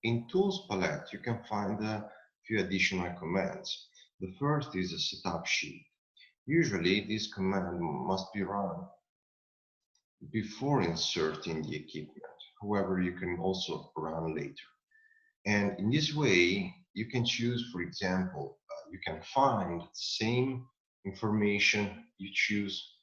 In Tools palette, you can find a few additional commands. The first is a setup sheet. Usually, this command must be run before inserting the equipment. However, you can also run later. And in this way, you can choose, for example, you can find the same information you choose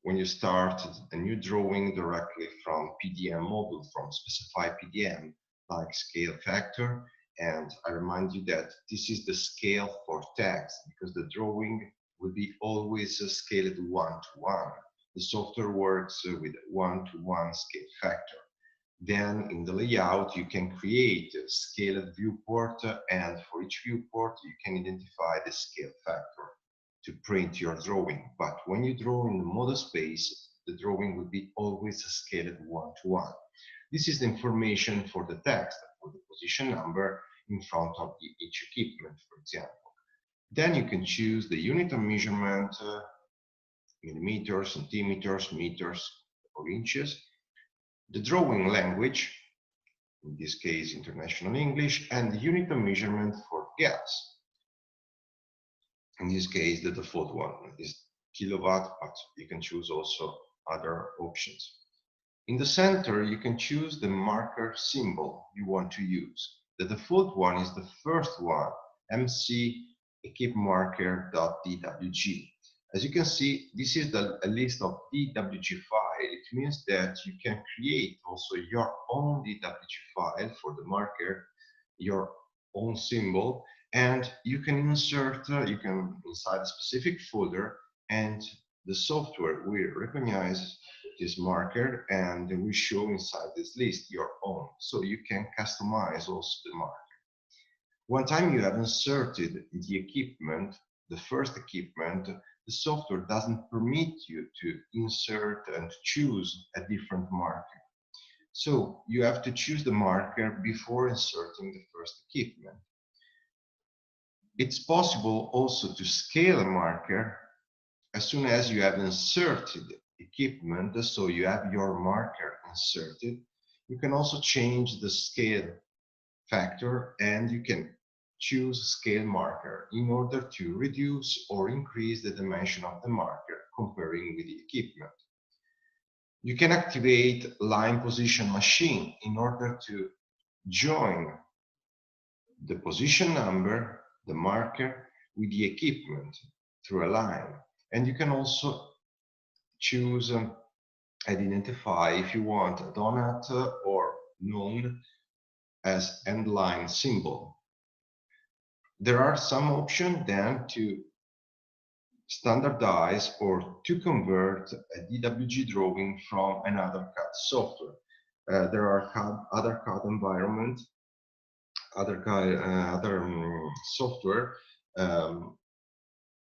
when you start a new drawing directly from PDM module, from Specifi PDM, like scale factor. And I remind you that this is the scale for text, because the drawing will be always scaled 1:1. The software works with 1:1 scale factor. Then in the layout, you can create a scaled viewport, and for each viewport, you can identify the scale factor to print your drawing. But when you draw in the model space, the drawing will be always scaled 1:1. This is the information for the text, for the position number in front of each equipment, for example. Then you can choose the unit of measurement, millimeters, centimeters, meters, or inches, the drawing language, in this case International English, and the unit of measurement for gas. In this case, the default one is kilowatt, but you can choose also other options. In the center, you can choose the marker symbol you want to use. The default one is the first one, MC equipmarker.dwg. As you can see, this is a list of DWG file. It means that you can create also your own DWG file for the marker, your own symbol, and you can insert, inside a specific folder, and the software will recognize this marker and will show inside this list your own. So you can customize also the marker. One time you have inserted the equipment, the first equipment, the software doesn't permit you to insert and choose a different marker. So you have to choose the marker before inserting the first equipment. It's possible also to scale a marker as soon as you have inserted equipment, so you have your marker inserted. You can also change the scale factor, and you can choose scale marker in order to reduce or increase the dimension of the marker comparing with the equipment. You can activate line position machine in order to join the position number, the marker, with the equipment through a line. And you can also choose and identify if you want a donut or known as end line symbol. There are some options then to standardize or to convert a DWG drawing from another CAD software. There are other CAD environment, other software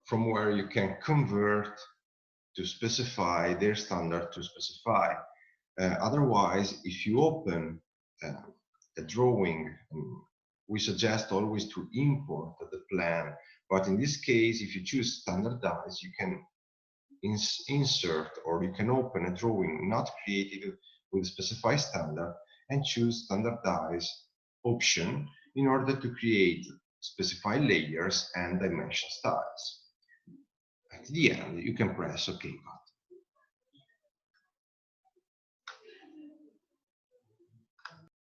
from where you can convert to specify their standard to Specifi. Otherwise, if you open a drawing, we suggest always to import the plan. But in this case, if you choose standardize, you can insert, or you can open a drawing not created with Specifi standard and choose standardize option in order to create Specifi layers and dimension styles. At the end, you can press OK button.